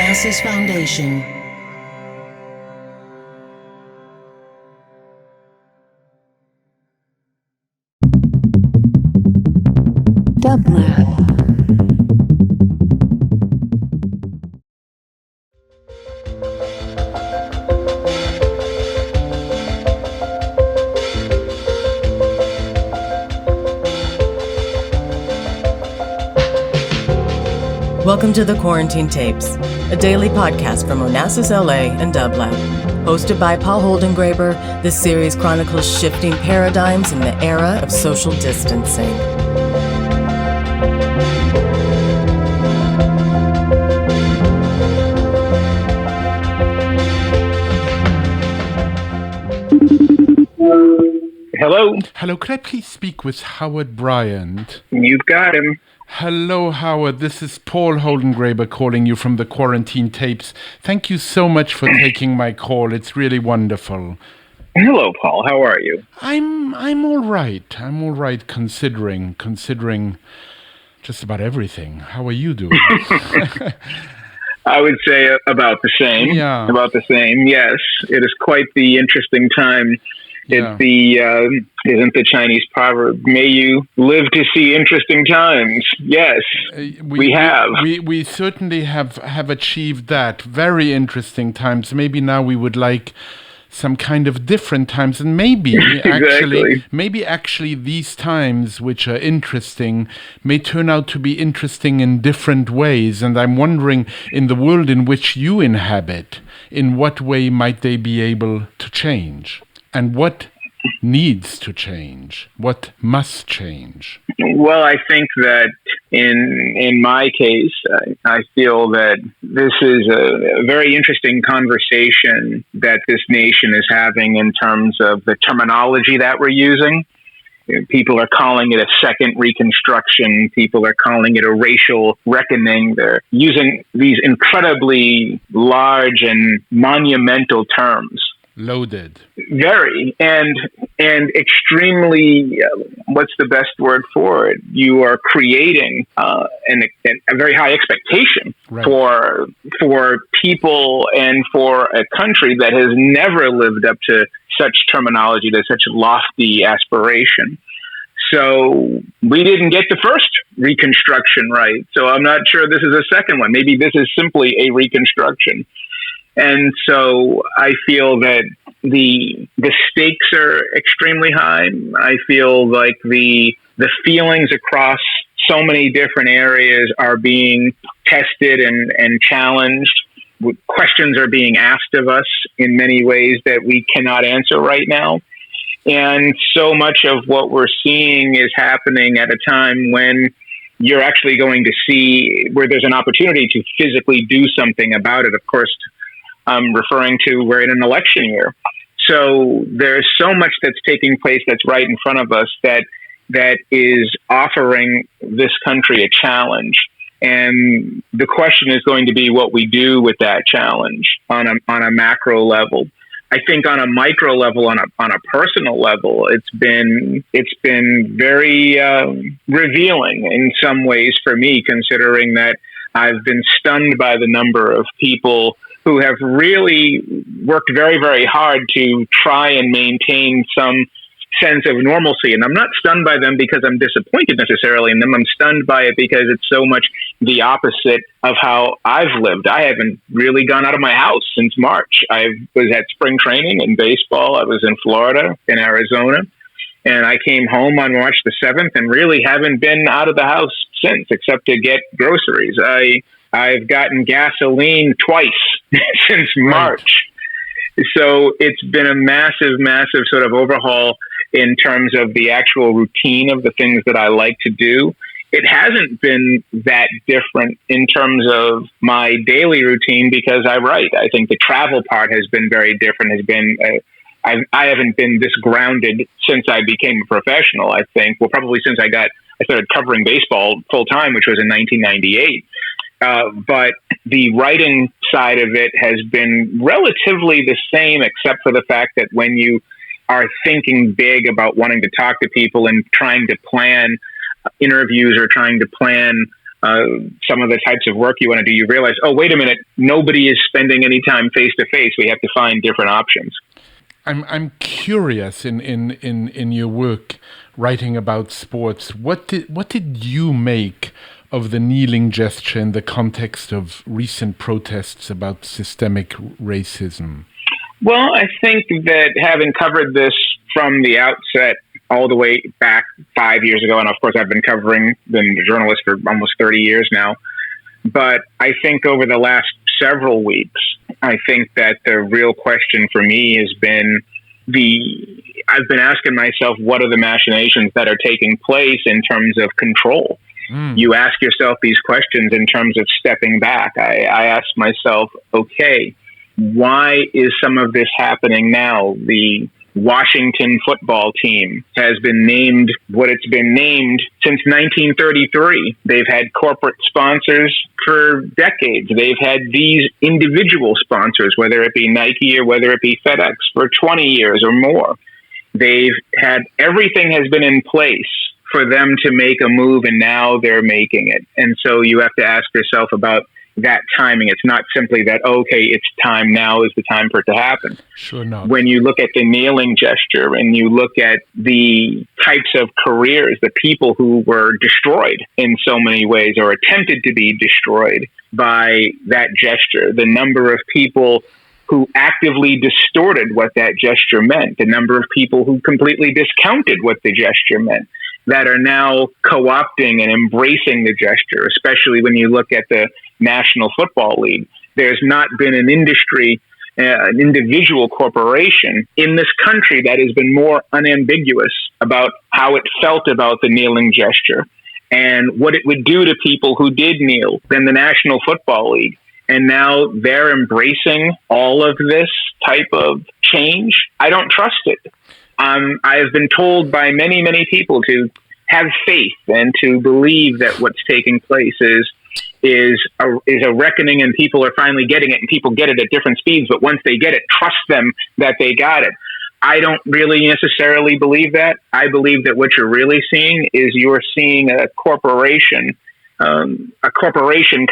Onassis Foundation. Dublab. Welcome to the Quarantine Tapes, a daily podcast from Onassis LA and Dublab. Hosted by Paul Holdengräber, this series chronicles shifting paradigms in the era of social distancing. Hello. Hello, could I please speak with Howard Bryant? You've got him. Hello, Howard. This is Paul Holdengräber calling you from the Quarantine Tapes. Thank you so much for taking my call. It's really wonderful. Hello, Paul. How are you? I'm all right. I'm all right considering just about everything. How are you doing? I would say about the same. Yeah. About the same. Yes. It is quite the interesting time. Yeah. It's isn't the Chinese proverb, may you live to see interesting times? Yes, we have. We certainly have achieved that. Very interesting times. Maybe now we would like some kind of different times, and maybe actually these times, which are interesting, may turn out to be interesting in different ways. And I'm wondering, in the world in which you inhabit, in what way might they be able to change? And what needs to change? What must change? Well, I think that in my case, I feel that this is a very interesting conversation that this nation is having in terms of the terminology that we're using. People are calling it a second Reconstruction. People are calling it a racial reckoning. They're using these incredibly large and monumental terms. Loaded. Very. And extremely, what's the best word for it? You are creating a very high expectation for people and for a country that has never lived up to such terminology, to such lofty aspiration. So we didn't get the first Reconstruction right. So I'm not sure this is a second one. Maybe this is simply a Reconstruction. And so I feel that the stakes are extremely high. I feel like the feelings across so many different areas are being tested and challenged. Questions are being asked of us in many ways that we cannot answer right now. And so much of what we're seeing is happening at a time when you're actually going to see where there's an opportunity to physically do something about it. Of course, I'm referring to we're in an election year. So there's so much that's taking place that's right in front of us that is offering this country a challenge. And the question is going to be what we do with that challenge on a macro level. I think on a micro level, on a personal level, it's been very revealing in some ways for me, considering that I've been stunned by the number of people who have really worked very, very hard to try and maintain some sense of normalcy. And I'm not stunned by them because I'm disappointed necessarily in them. I'm stunned by it because it's so much the opposite of how I've lived. I haven't really gone out of my house since March. I was at spring training in baseball. I was in Florida, in Arizona. And I came home on March the 7th and really haven't been out of the house since, except to get groceries. I've gotten gasoline twice since March. So it's been a massive, massive sort of overhaul in terms of the actual routine of the things that I like to do. It hasn't been that different in terms of my daily routine because I write. I think the travel part has been very different, I haven't been this grounded since I became a professional, I think. Well, probably since I started covering baseball full time, which was in 1998. But the writing side of it has been relatively the same, except for the fact that when you are thinking big about wanting to talk to people and trying to plan interviews or trying to plan some of the types of work you want to do, you realize, oh, wait a minute, nobody is spending any time face to face. We have to find different options. I'm curious in your work writing about sports. What did you make of the kneeling gesture in the context of recent protests about systemic racism? Well, I think that having covered this from the outset all the way back 5 years ago, and of course I've been covering, been a journalist for almost 30 years now, but I think over the last several weeks, I think that the real question for me has been I've been asking myself, what are the machinations that are taking place in terms of control? You ask yourself these questions in terms of stepping back. I ask myself, okay, why is some of this happening now? The Washington football team has been named what it's been named since 1933. They've had corporate sponsors for decades. They've had these individual sponsors, whether it be Nike or whether it be FedEx, for 20 years or more. They've had, everything has been in place for them to make a move, and now they're making it. And so you have to ask yourself about that timing. It's not simply that, okay, it's time, now is the time for it to happen. Sure not. When you look at the kneeling gesture and you look at the types of careers, the people who were destroyed in so many ways or attempted to be destroyed by that gesture, the number of people who actively distorted what that gesture meant, the number of people who completely discounted what the gesture meant, that are now co-opting and embracing the gesture, especially when you look at the National Football League. There's not been an industry, an individual corporation in this country that has been more unambiguous about how it felt about the kneeling gesture and what it would do to people who did kneel than the National Football League. And now they're embracing all of this type of change. I don't trust it. I have been told by many, many people to have faith and to believe that what's taking place is a reckoning, and people are finally getting it, and people get it at different speeds. But once they get it, trust them that they got it. I don't really necessarily believe that. I believe that what you're really seeing is you're seeing a corporation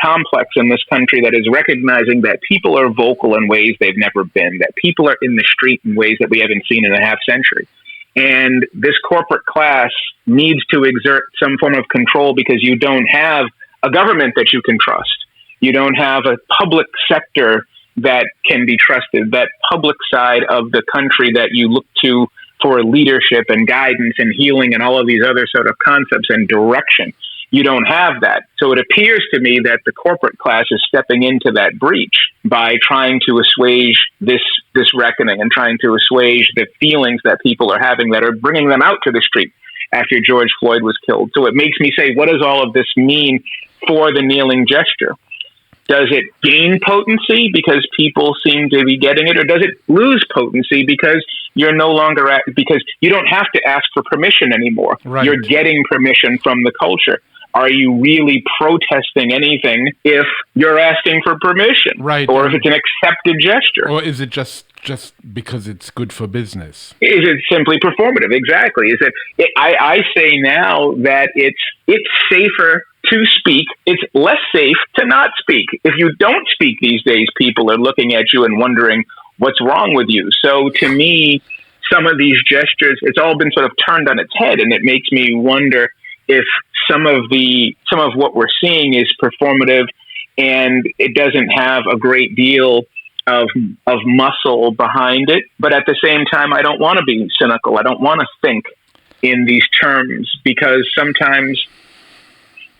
complex in this country that is recognizing that people are vocal in ways they've never been, that people are in the street in ways that we haven't seen in a half century. And this corporate class needs to exert some form of control because you don't have a government that you can trust. You don't have a public sector that can be trusted, that public side of the country that you look to for leadership and guidance and healing and all of these other sort of concepts and direction. You don't have that. So it appears to me that the corporate class is stepping into that breach by trying to assuage this reckoning and trying to assuage the feelings that people are having that are bringing them out to the street after George Floyd was killed. So it makes me say, what does all of this mean for the kneeling gesture? Does it gain potency because people seem to be getting it, or does it lose potency because you're no longer because you don't have to ask for permission anymore? Right. You're getting permission from the culture. Are you really protesting anything if you're asking for permission? Right. Or if it's an accepted gesture? Or is it just because it's good for business? Is it simply performative? Exactly. Is it? I say now that it's safer to speak. It's less safe to not speak. If you don't speak these days, people are looking at you and wondering what's wrong with you. So to me, some of these gestures, it's all been sort of turned on its head, and it makes me wonder if some of what we're seeing is performative and it doesn't have a great deal of muscle behind it. But at the same time, I don't want to be cynical. I don't want to think in these terms, because sometimes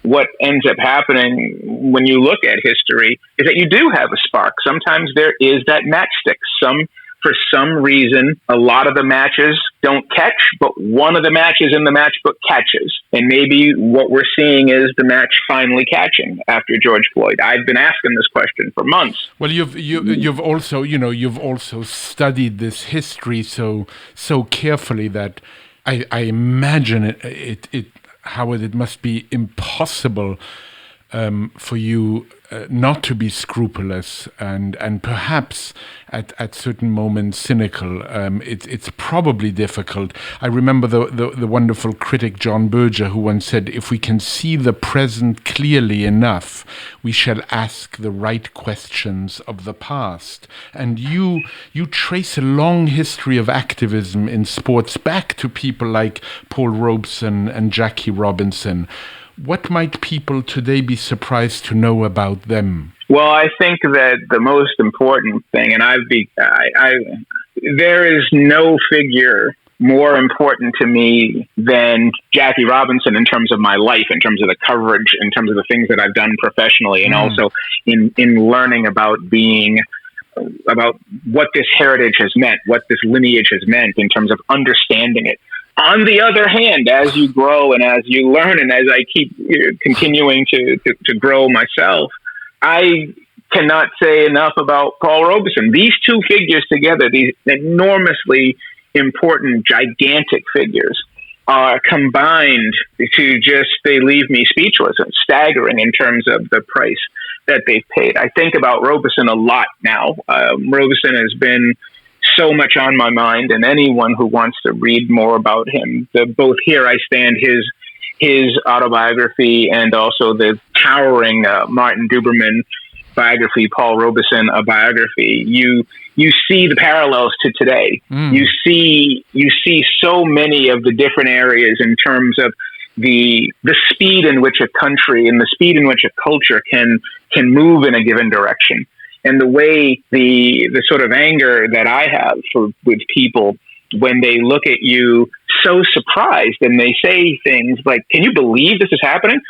what ends up happening when you look at history is that you do have a spark. Sometimes there is that matchstick. For some reason, a lot of the matches don't catch, but one of the matches in the matchbook catches. And maybe what we're seeing is the match finally catching after George Floyd. I've been asking this question for months. Well, you've also studied this history so carefully that I imagine it Howard, it must be impossible for you not to be scrupulous and perhaps at certain moments cynical. It's probably difficult. I remember the wonderful critic John Berger, who once said, if we can see the present clearly enough, we shall ask the right questions of the past. And you trace a long history of activism in sports back to people like Paul Robeson and Jackie Robinson. What might people today be surprised to know about them? Well, I think that the most important thing, and there is no figure more important to me than Jackie Robinson in terms of my life, in terms of the coverage, in terms of the things that I've done professionally, and also in learning about what this heritage has meant, what this lineage has meant in terms of understanding it. On the other hand, as you grow and as you learn and as I keep continuing to grow myself, I cannot say enough about Paul Robeson. These two figures together, these enormously important, gigantic figures, are combined to they leave me speechless and staggering in terms of the price that they've paid. I think about Robeson a lot now. Robeson has been so much on my mind, and anyone who wants to read more about him, both Here I Stand, his autobiography, and also the towering Martin Duberman biography, Paul Robeson, a biography, you see the parallels to today. You see so many of the different areas in terms of the speed in which a country and the speed in which a culture can move in a given direction. And the way the sort of anger that I have with people when they look at you so surprised and they say things like, "Can you believe this is happening?"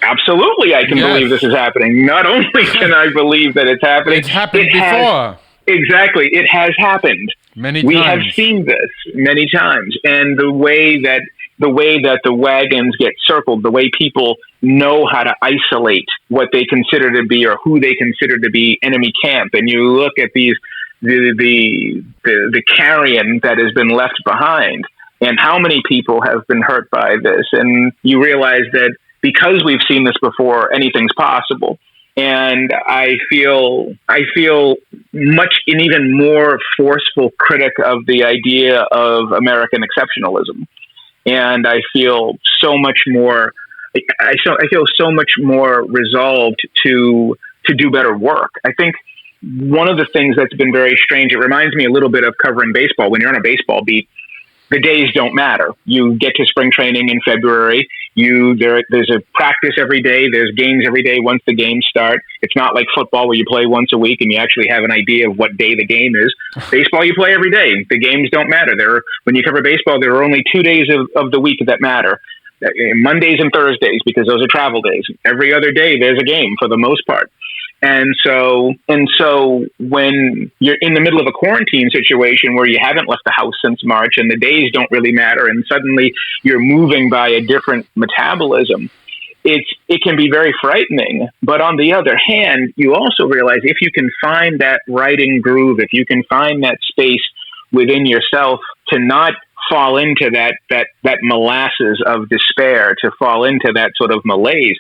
Absolutely, I can believe this is happening. Not only can I believe that it's happening, it's happened before. Exactly, it has happened. Many we times. have seen this many times, and the way that the wagons get circled, the way people know how to isolate what they consider to be or who they consider to be enemy camp, and you look at the carrion that has been left behind, and how many people have been hurt by this, and you realize that because we've seen this before, anything's possible. And I feel much an even more forceful critic of the idea of American exceptionalism. And I feel so much more. I feel so much more resolved to do better work. I think one of the things that's been very strange. It reminds me a little bit of covering baseball. When you're on a baseball beat, the days don't matter. You get to spring training in February. There's a practice every day. There's games every day once the games start. It's not like football where you play once a week and you actually have an idea of what day the game is. Baseball, you play every day. The games don't matter. When you cover baseball, there are only 2 days of the week that matter. Mondays and Thursdays, because those are travel days. Every other day, there's a game for the most part. And so when you're in the middle of a quarantine situation where you haven't left the house since March and the days don't really matter, and suddenly you're moving by a different metabolism, it can be very frightening. But on the other hand, you also realize if you can find that writing groove, if you can find that space within yourself to not fall into that molasses of despair, to fall into that sort of malaise,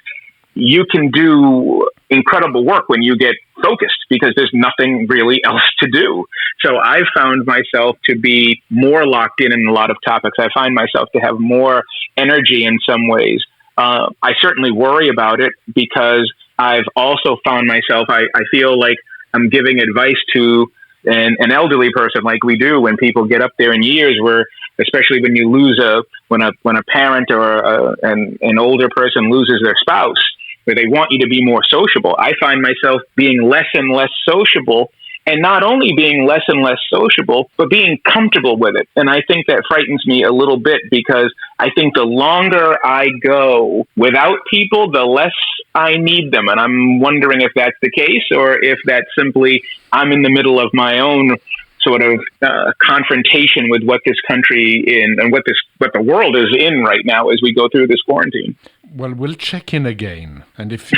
you can do incredible work when you get focused, because there's nothing really else to do. So I've found myself to be more locked in a lot of topics. I find myself to have more energy in some ways. I certainly worry about it, because I've also found myself, I feel like I'm giving advice to an elderly person, like we do when people get up there in years, where especially when you lose when a parent or an older person loses their spouse, where they want you to be more sociable. I find myself being less and less sociable, and not only being less and less sociable, but being comfortable with it. And I think that frightens me a little bit, because I think the longer I go without people, the less I need them. And I'm wondering if that's the case, or if that's simply I'm in the middle of my own sort of confrontation with what this country and what the world is in right now as we go through this quarantine. Well, we'll check in again, and if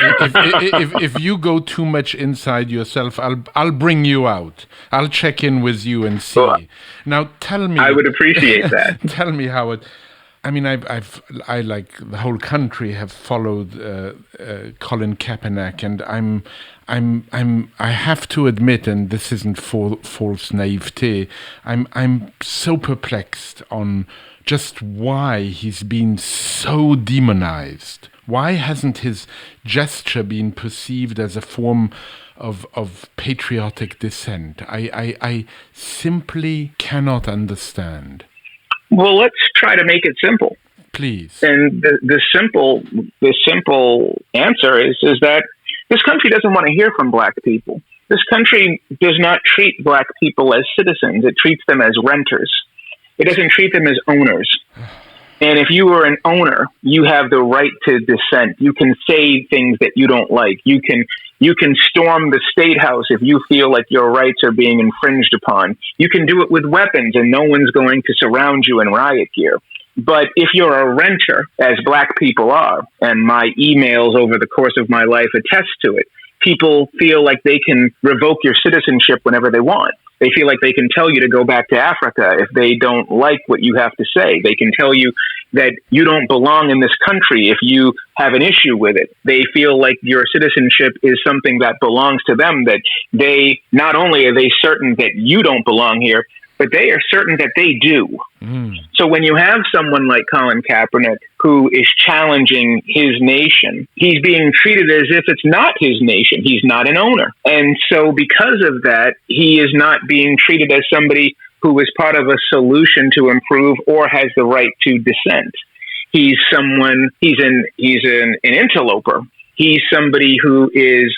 you go too much inside yourself, I'll bring you out. I'll check in with you and see. Well, now, tell me. I would appreciate that. Tell me, Howard, I mean, I like the whole country have followed Colin Kaepernick, and I have to admit, and this isn't false naivete, I'm so perplexed on just why he's been so demonized. Why hasn't his gesture been perceived as a form of patriotic dissent? I simply cannot understand. Well, let's try to make it simple. Please. And the simple answer is that this country doesn't want to hear from black people. This country does not treat black people as citizens. It treats them as renters. It doesn't treat them as owners. And if you are an owner, you have the right to dissent. You can say things that you don't like. You can storm the State House if you feel like your rights are being infringed upon. You can do it with weapons, and no one's going to surround you in riot gear. But if you're a renter, as black people are, and my emails over the course of my life attest to it, people feel like they can revoke your citizenship whenever they want. They feel like they can tell you to go back to Africa if they don't like what you have to say. They can tell you that you don't belong in this country if you have an issue with it. They feel like your citizenship is something that belongs to them, that they, not only are they certain that you don't belong here, but they are certain that they do. So when you have someone like Colin Kaepernick who is challenging his nation, he's being treated as if it's not his nation. He's not an owner. And so because of that, he is not being treated as somebody who is part of a solution to improve or has the right to dissent. He's an interloper. He's somebody who is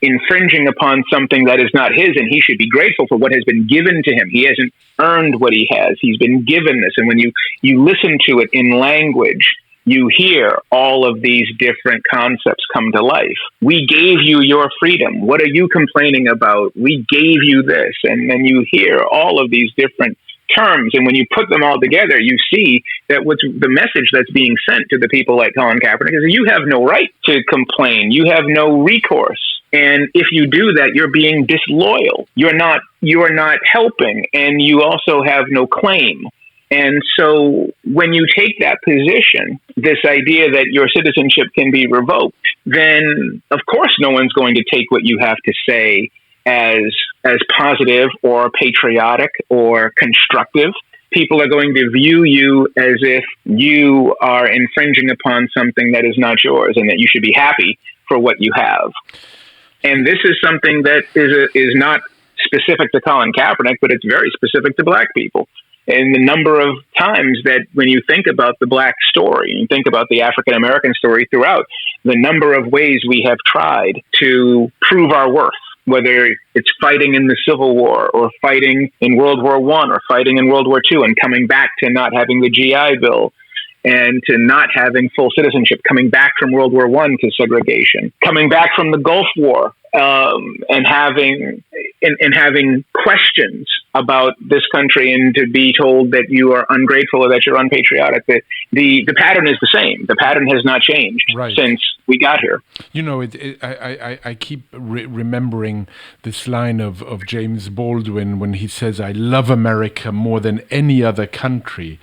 infringing upon something that is not his, and he should be grateful for what has been given to him. He hasn't earned what he has. He's been given this. And when you listen to it in language, you hear all of these different concepts come to life. We gave you your freedom. What are you complaining about? We gave you this. And then you hear all of these different terms. And when you put them all together, you see that what's the message that's being sent to the people like Colin Kaepernick is that you have no right to complain. You have no recourse. And if you do that, you're being disloyal. You're not helping, and you also have no claim. And so when you take that position, this idea that your citizenship can be revoked, then of course no one's going to take what you have to say as positive or patriotic or constructive. People are going to view you as if you are infringing upon something that is not yours, and that you should be happy for what you have. And this is something that is not specific to Colin Kaepernick, but it's very specific to black people. And the number of times that when you think about the black story, you think about the African American story throughout, the number of ways we have tried to prove our worth, whether it's fighting in the Civil War or fighting in World War I or fighting in World War II and coming back to not having the GI Bill and to not having full citizenship, coming back from World War I to segregation, coming back from the Gulf War and having questions about this country and to be told that you are ungrateful or that you're unpatriotic. The pattern is the same. The pattern has not changed since we got here. You know, I keep remembering this line of James Baldwin when he says, "I love America more than any other country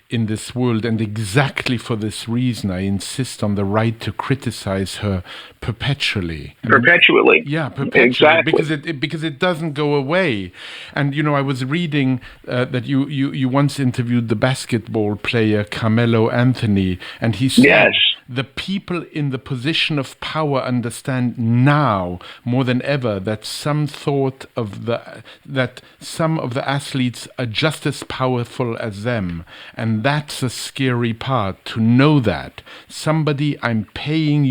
in this world, and exactly for this reason I insist on the right to criticize her perpetually." Perpetually. Yeah, perpetually. Exactly. Because it doesn't go away. And, you know, I was reading that you once interviewed the basketball player Carmelo Anthony, and he said, the people in the position of power understand now more than ever that some of the athletes are just as powerful as them. And that's a scary part, to know that somebody I'm paying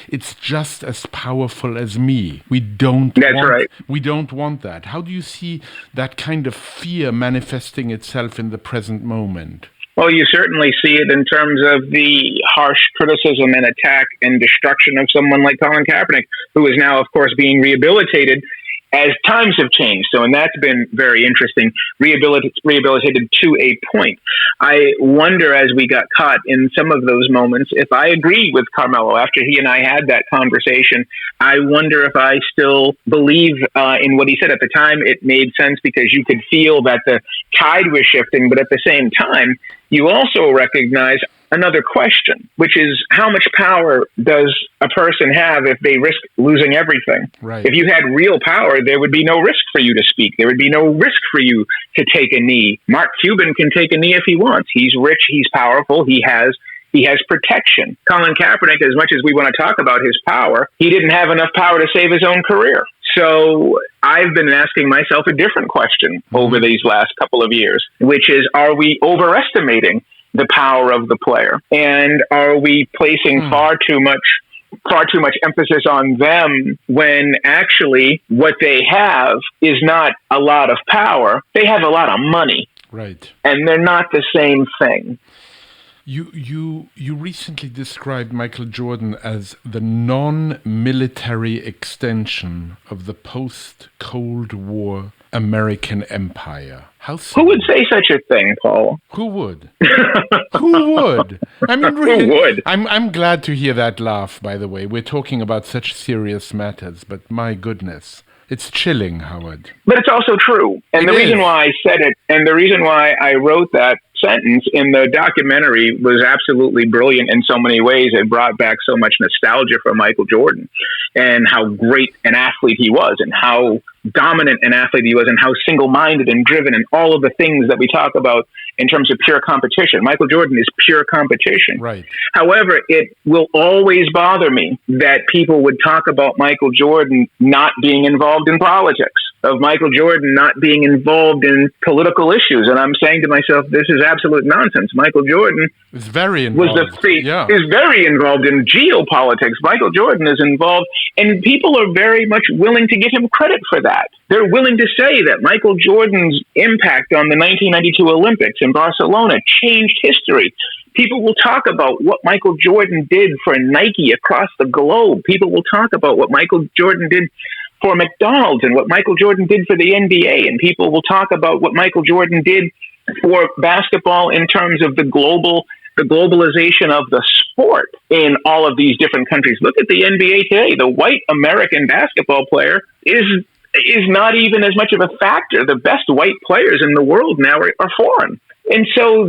it's just as powerful as me. We don't want that. How do you see that kind of fear manifesting itself in the present moment? Well, you certainly see it in terms of the harsh criticism and attack and destruction of someone like Colin Kaepernick, who is now, of course, being rehabilitated as times have changed. So, and that's been very interesting, rehabilitated to a point. I wonder, as we got caught in some of those moments, if I agreed with Carmelo after he and I had that conversation. I wonder if I still believe in what he said. At the time, it made sense because you could feel that the tide was shifting, but at the same time, you also recognize another question, which is how much power does a person have if they risk losing everything? Right. If you had real power, there would be no risk for you to speak. There would be no risk for you to take a knee. Mark Cuban can take a knee if he wants. He's rich. He's powerful. He has protection. Colin Kaepernick, as much as we want to talk about his power, he didn't have enough power to save his own career. So I've been asking myself a different question over these last couple of years, which is, are we overestimating the power of the player? And are we placing far too much emphasis on them when actually what they have is not a lot of power. They have a lot of money. Right. And they're not the same thing. You recently described Michael Jordan as the non-military extension of the post-Cold War American empire. How so? Who would say such a thing, Paul? Who would? Who would? I mean, really, who would? I'm glad to hear that laugh, by the way. We're talking about such serious matters, but my goodness. It's chilling, Howard. But it's also true. And the reason why I said it, and the reason why I wrote that sentence in the documentary was absolutely brilliant in so many ways. It brought back so much nostalgia for Michael Jordan and how great an athlete he was and how dominant an athlete he was and how single-minded and driven and all of the things that we talk about in terms of pure competition. Michael Jordan is pure competition. Right. However, it will always bother me that people would talk about Michael Jordan not being involved in politics, of Michael Jordan not being involved in political issues. And I'm saying to myself, this is absolute nonsense. Michael Jordan is very involved. Is very involved in geopolitics. Michael Jordan is involved, and people are very much willing to give him credit for that. They're willing to say that Michael Jordan's impact on the 1992 Olympics in Barcelona changed history. People will talk about what Michael Jordan did for Nike across the globe. People will talk about what Michael Jordan did for McDonald's and what Michael Jordan did for the NBA. And people will talk about what Michael Jordan did for basketball in terms of the globalization of the sport in all of these different countries. Look at the NBA today. The white American basketball player is not even as much of a factor. The best white players in the world now are foreign. And so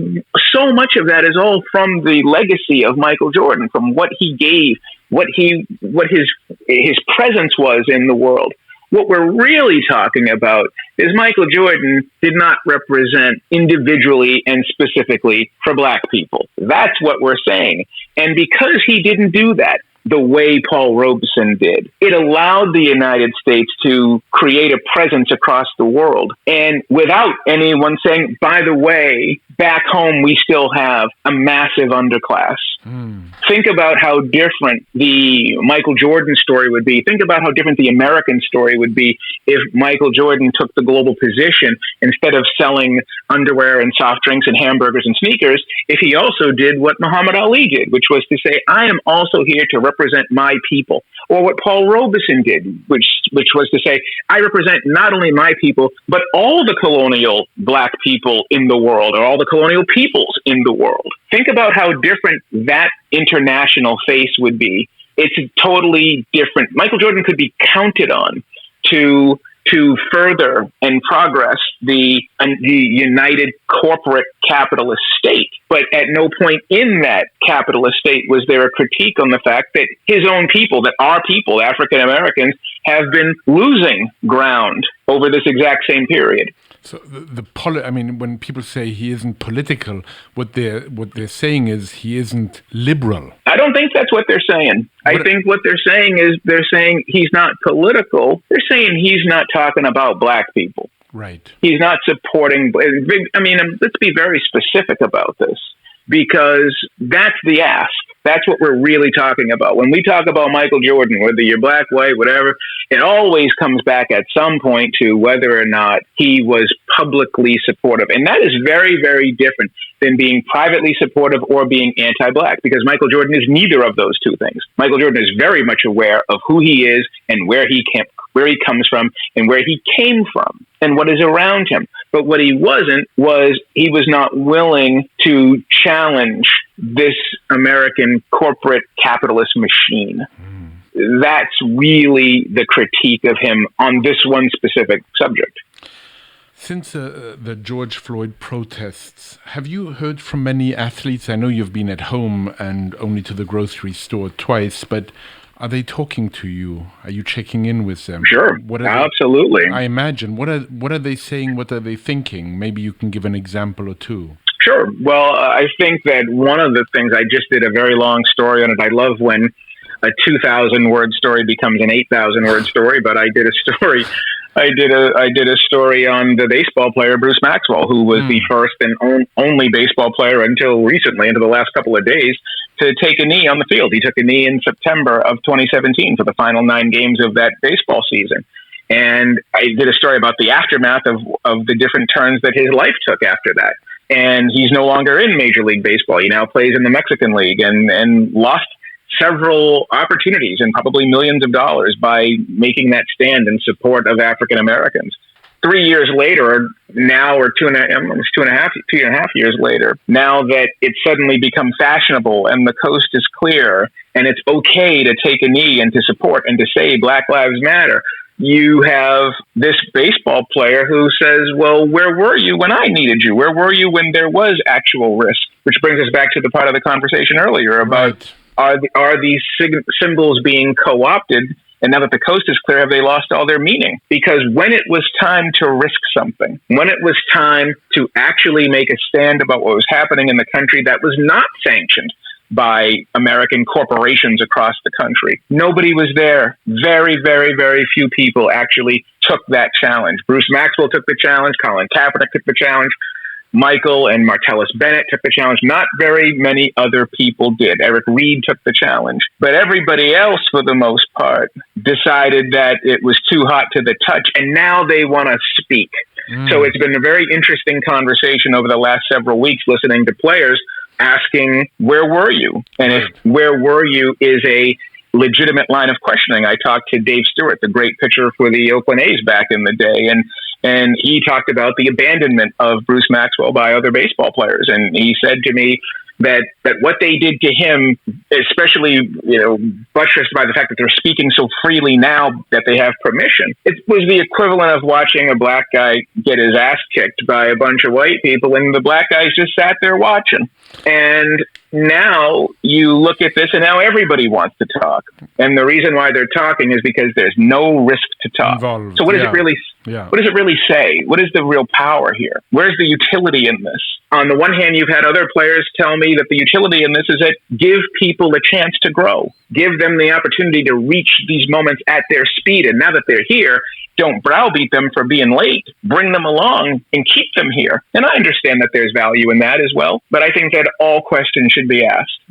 much of that is all from the legacy of Michael Jordan, from what he gave, what his presence was in the world. What we're really talking about is Michael Jordan did not represent individually and specifically for Black people. That's what we're saying. And because he didn't do that the way Paul Robeson did, it allowed the United States to create a presence across the world. And without anyone saying, by the way, back home, we still have a massive underclass. Think about how different the Michael Jordan story would be. Think about how different the American story would be if Michael Jordan took the global position instead of selling underwear and soft drinks and hamburgers and sneakers, if he also did what Muhammad Ali did, which was to say, I am also here to represent my people. Or what Paul Robeson did, which was to say, I represent not only my people, but all the colonial Black people in the world, or all the colonial peoples in the world. Think about how different that international face would be. It's totally different. Michael Jordan could be counted on to further and progress the united corporate capitalist state. But at no point in that capitalist state was there a critique on the fact that his own people, that our people, African Americans, have been losing ground over this exact same period. So when people say he isn't political, what they're saying is he isn't liberal. I don't think that's what they're saying. I think what they're saying is they're saying he's not political. They're saying he's not talking about Black people. Right. He's not supporting. Let's be very specific about this, because that's the ask. That's what we're really talking about. When we talk about Michael Jordan, whether you're Black, white, whatever, it always comes back at some point to whether or not he was publicly supportive. And that is very, very different than being privately supportive or being anti-Black, because Michael Jordan is neither of those two things. Michael Jordan is very much aware of who he is and where he comes from and where he came from and what is around him. But what he wasn't was he was not willing to challenge this American corporate capitalist machine. That's really the critique of him on this one specific subject. Since the George Floyd protests, have you heard from many athletes? I know you've been at home and only to the grocery store twice, but are they talking to you? Are you checking in with them? Sure, absolutely. I imagine. What are they saying? What are they thinking? Maybe you can give an example or two. Sure. Well, I think that one of the things, I just did a very long story on it. I love when a 2,000-word story becomes an 8,000-word story, but I did a story. I did a story on the baseball player Bruce Maxwell, who was the first and only baseball player until recently, into the last couple of days, to take a knee on the field. He took a knee in September of 2017 for the final 9 games of that baseball season. And I did a story about the aftermath of the different turns that his life took after that. And he's no longer in Major League Baseball. He now plays in the Mexican League and lost several opportunities and probably millions of dollars by making that stand in support of African Americans. 3 years later, now, or two and a half years later, now that it's suddenly become fashionable and the coast is clear and it's okay to take a knee and to support and to say Black Lives Matter, you have this baseball player who says, well, where were you when I needed you? Where were you when there was actual risk? Which brings us back to the part of the conversation earlier about are these symbols being co-opted? And now that the coast is clear, have they lost all their meaning? Because when it was time to risk something, when it was time to actually make a stand about what was happening in the country that was not sanctioned by American corporations across the country, nobody was there. Very, very, very few people actually took that challenge. Bruce Maxwell took the challenge. Colin Kaepernick took the challenge. Michael and Martellus Bennett took the challenge. Not very many other people did. Eric Reed took the challenge. But everybody else, for the most part, decided that it was too hot to the touch, and now they want to speak. So it's been a very interesting conversation over the last several weeks, listening to players asking, where were you? And if where were you is a legitimate line of questioning. I talked to Dave Stewart, the great pitcher for the Oakland A's back in the day, and he talked about the abandonment of Bruce Maxwell by other baseball players. And he said to me that what they did to him, especially, buttressed by the fact that they're speaking so freely now that they have permission, it was the equivalent of watching a black guy get his ass kicked by a bunch of white people, and the black guys just sat there watching. And now you look at this, and now everybody wants to talk. And the reason why they're talking is because there's no risk to talk. Involved. So what does it really? What does it really say? What is the real power here? Where's the utility in this? On the one hand, you've had other players tell me that the utility in this is that give people a chance to grow, give them the opportunity to reach these moments at their speed. And now that they're here, don't browbeat them for being late. Bring them along and keep them here. And I understand that there's value in that as well. But I think that all questions should be asked.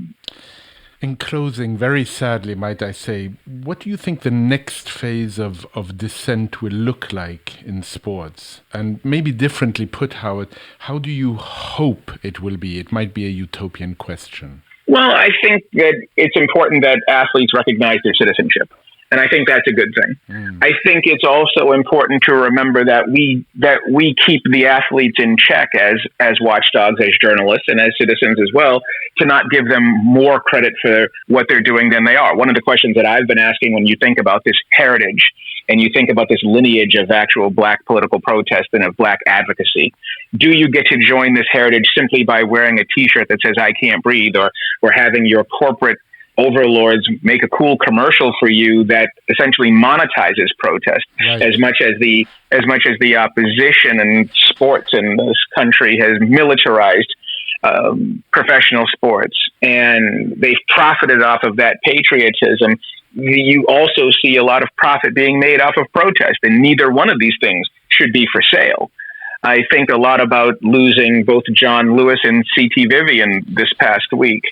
In closing, very sadly, might I say, what do you think the next phase of dissent will look like in sports? And maybe differently put, Howard, how do you hope it will be? It might be a utopian question. Well, I think that it's important that athletes recognize their citizenship. And I think that's a good thing. I think it's also important to remember that we keep the athletes in check as watchdogs, as journalists, and as citizens as well, to not give them more credit for what they're doing than they are. One of the questions that I've been asking when you think about this heritage and you think about this lineage of actual Black political protest and of Black advocacy, do you get to join this heritage simply by wearing a T-shirt that says "I can't breathe," or having your corporate overlords make a cool commercial for you that essentially monetizes protest, as much as the opposition and sports in this country has militarized professional sports, and they've profited off of that patriotism. You also see a lot of profit being made off of protest, and neither one of these things should be for sale. I think a lot about losing both John Lewis and C.T. Vivian this past week.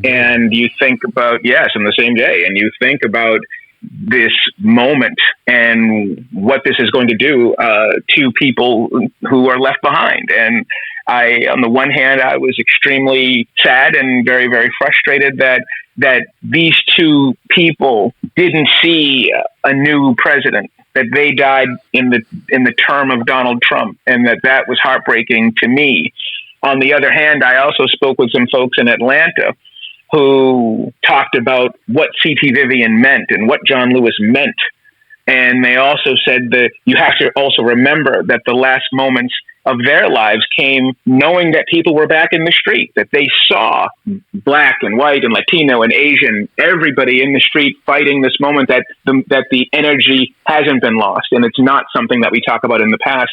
And you think about, in the same day, and you think about this moment and what this is going to do to people who are left behind. And on the one hand, I was extremely sad and very, very frustrated that these two people didn't see a new president, that they died in the term of Donald Trump, and that was heartbreaking to me. On the other hand, I also spoke with some folks in Atlanta who talked about what C.T. Vivian meant and what John Lewis meant And they also said that you have to also remember that the last moments of their lives came knowing that people were back in the street, that they saw Black and white and Latino and Asian, everybody in the street fighting this moment, that the energy hasn't been lost. And it's not something that we talk about in the past,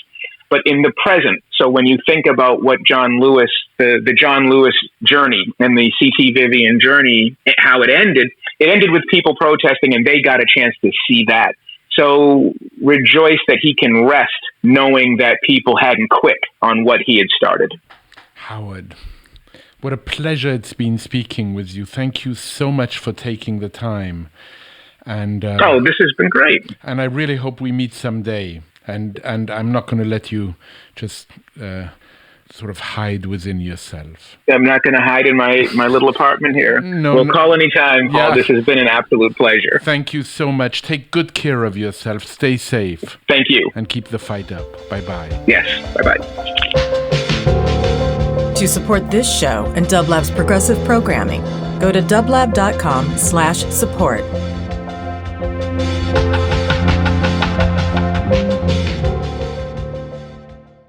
but in the present. So when you think about what John Lewis, the John Lewis journey and the C.T. Vivian journey, how it ended with people protesting, and they got a chance to see that. So rejoice that he can rest knowing that people hadn't quit on what he had started. Howard, what a pleasure it's been speaking with you. Thank you so much for taking the time. And this has been great. And I really hope we meet someday. And I'm not going to let you just sort of hide within yourself. I'm not going to hide in my little apartment here. We'll call anytime, Paul. Yeah. This has been an absolute pleasure. Thank you so much. Take good care of yourself. Stay safe. Thank you. And keep the fight up. Bye-bye. Yes. Bye-bye. To support this show and Dublab's progressive programming, go to dublab.com/support.